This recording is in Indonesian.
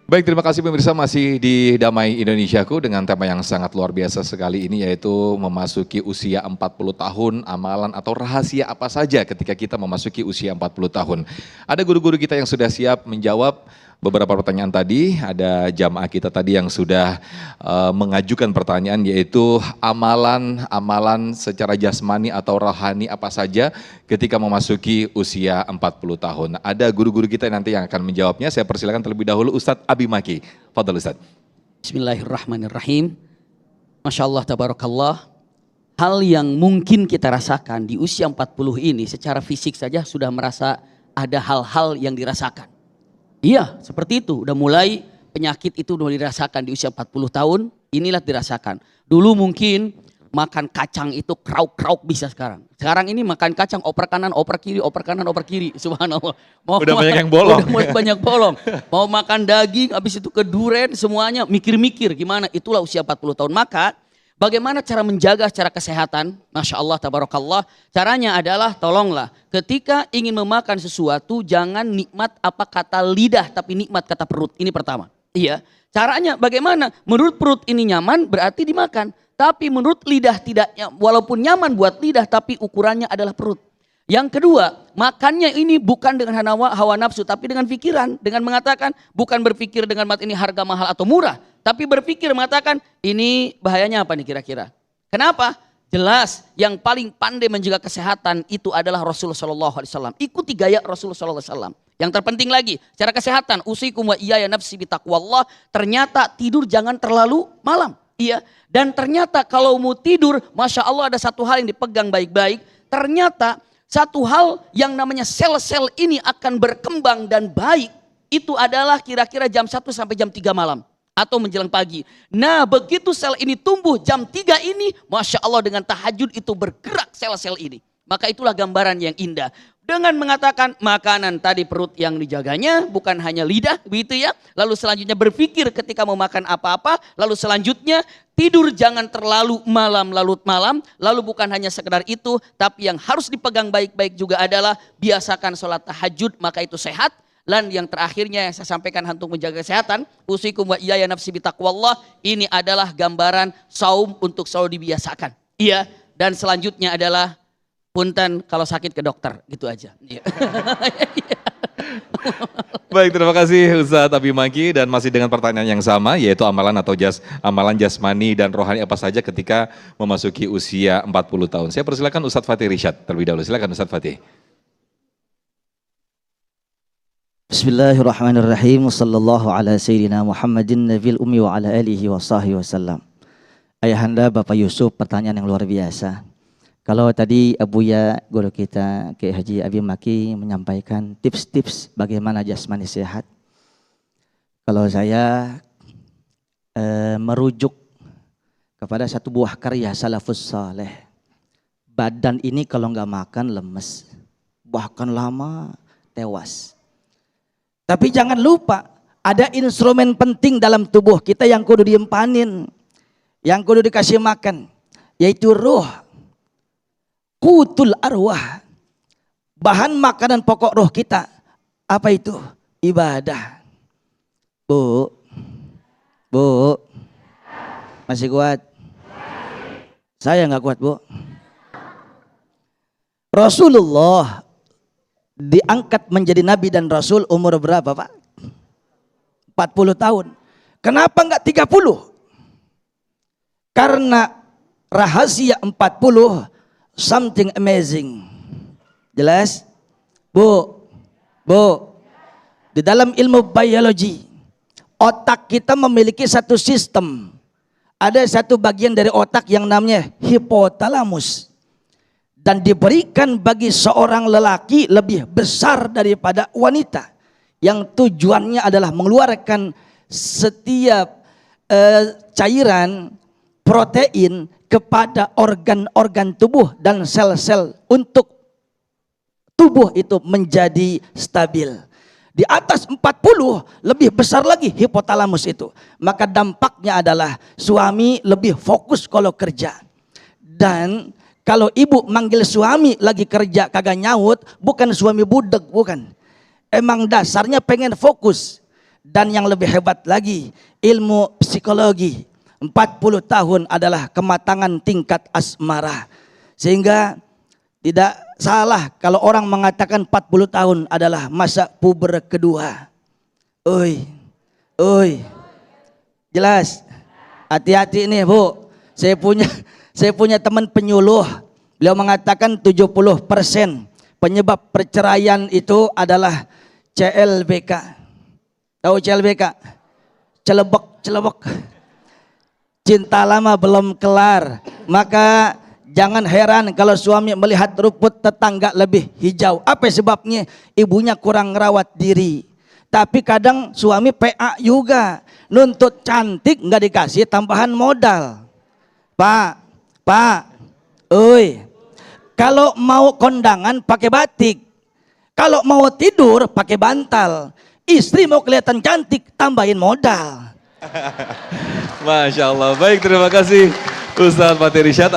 Baik, terima kasih pemirsa, masih di Damai Indonesiaku dengan tema yang sangat luar biasa sekali ini, yaitu memasuki usia 40 tahun, amalan atau rahasia apa saja ketika kita memasuki usia 40 tahun. Ada guru-guru kita yang sudah siap menjawab beberapa pertanyaan tadi. Ada jamaah kita tadi yang sudah mengajukan pertanyaan, yaitu amalan-amalan secara jasmani atau rohani apa saja ketika memasuki usia 40 tahun. Ada guru-guru kita nanti yang akan menjawabnya. Saya persilakan terlebih dahulu Ustadz Abi Maki. Fadhal Ustadz. Bismillahirrahmanirrahim. Masya Allah, tabarakallah. Hal yang mungkin kita rasakan di usia 40 ini secara fisik saja sudah merasa ada hal-hal yang dirasakan. Iya, seperti itu. Udah mulai penyakit itu udah dirasakan di usia 40 tahun, inilah dirasakan. Dulu mungkin makan kacang itu krauk-krauk bisa sekarang. Sekarang ini makan kacang oper kanan, oper kiri, oper kanan, oper kiri. Subhanallah. Udah banyak yang bolong. Udah mulai banyak bolong. Mau makan daging, habis itu ke duren, semuanya mikir-mikir gimana. Itulah usia 40 tahun. Maka bagaimana cara menjaga secara kesehatan? Masya Allah, tabarakallah. Caranya adalah tolonglah ketika ingin memakan sesuatu jangan nikmat apa kata lidah tapi nikmat kata perut. Ini pertama. Iya. Caranya bagaimana? Menurut perut ini nyaman berarti dimakan. Tapi menurut lidah tidak, walaupun nyaman buat lidah tapi ukurannya adalah perut. Yang kedua, makannya ini bukan dengan hawa nafsu tapi dengan pikiran. Dengan mengatakan bukan berpikir dengan ini harga mahal atau murah. Tapi berpikir mengatakan ini bahayanya apa nih kira-kira. Kenapa? Jelas yang paling pandai menjaga kesehatan itu adalah Rasulullah SAW. Ikuti gaya Rasulullah SAW. Yang terpenting lagi, secara kesehatan, usikum wa iyaya nafsi bitaqwallah, ternyata tidur jangan terlalu malam. Iya, dan ternyata kalau mau tidur, Masya Allah ada satu hal yang dipegang baik-baik. Ternyata satu hal yang namanya sel-sel ini akan berkembang dan baik. Itu adalah kira-kira jam 1 sampai jam 3 malam. Atau menjelang pagi. Nah begitu sel ini tumbuh jam 3 ini, Masya Allah dengan tahajud itu bergerak sel-sel ini. Maka itulah gambaran yang indah. Dengan mengatakan makanan tadi perut yang dijaganya, bukan hanya lidah, begitu ya. Lalu selanjutnya berpikir ketika mau makan apa-apa. Lalu selanjutnya tidur jangan terlalu malam, larut malam. Lalu bukan hanya sekedar itu, tapi yang harus dipegang baik-baik juga adalah biasakan sholat tahajud, maka itu sehat. Dan yang terakhirnya yang saya sampaikan untuk menjaga kesehatan, usikum wa iyaya nafsi bitaqwallah, ini adalah gambaran saum untuk selalu dibiasakan. Iya, dan selanjutnya adalah punten kalau sakit ke dokter, gitu aja. Baik, terima kasih Ustadz Abi Maki, dan masih dengan pertanyaan yang sama, yaitu amalan atau amalan jasmani dan rohani apa saja ketika memasuki usia 40 tahun. Saya persilakan Ustadz Fatih Rishad terlebih dahulu. Silakan Ustadz Fatih. Bismillahirrahmanirrahim. Wassallallahu ala sayyidina Muhammadin nabil ummi wa ala alihi wa sahbihi wasallam. Ayahanda Bapak Yusuf, pertanyaan yang luar biasa. Kalau tadi Abuya guru kita Kiai Haji Abi Maki menyampaikan tips-tips bagaimana jasmani sehat. Kalau saya merujuk kepada satu buah karya salafus saleh. Badan ini kalau nggak makan lemes, bahkan lama tewas. Tapi jangan lupa ada instrumen penting dalam tubuh kita yang kudu diempanin, yang kudu dikasih makan, yaitu ruh. Qutul arwah, bahan makanan pokok roh kita. Apa itu? Ibadah. Bu, masih kuat? Saya nggak kuat, Bu. Rasulullah diangkat menjadi nabi dan rasul umur berapa, Pak? 40 tahun. Kenapa enggak 30? Karena rahasia 40 something amazing. Jelas? Bu. Di dalam ilmu biologi, otak kita memiliki satu sistem. Ada satu bagian dari otak yang namanya hipotalamus. Dan diberikan bagi seorang lelaki lebih besar daripada wanita. Yang tujuannya adalah mengeluarkan setiap cairan protein kepada organ-organ tubuh dan sel-sel untuk tubuh itu menjadi stabil. Di atas 40 lebih besar lagi hipotalamus itu. Maka dampaknya adalah suami lebih fokus kalau kerja. Dan kalau ibu manggil suami lagi kerja kagak nyaut, bukan suami budek, bukan. Emang dasarnya pengen fokus. Dan yang lebih hebat lagi, ilmu psikologi. 40 tahun adalah kematangan tingkat asmara. Sehingga tidak salah kalau orang mengatakan 40 tahun adalah masa puber kedua. Oi, jelas. Hati-hati nih Bu. Saya punya teman penyuluh. Beliau mengatakan 70% penyebab perceraian itu adalah CLBK. Tahu CLBK? Celebek. Cinta lama belum kelar. Maka jangan heran kalau suami melihat rumput tetangga lebih hijau. Apa sebabnya? Ibunya kurang rawat diri. Tapi kadang suami PA juga. Nuntut cantik nggak dikasih tambahan modal. Pak, kalau mau kondangan pakai batik. Kalau mau tidur pakai bantal. Istri mau kelihatan cantik tambahin modal. Masya Allah. Baik, terima kasih Ustadz Fatih Irsyad.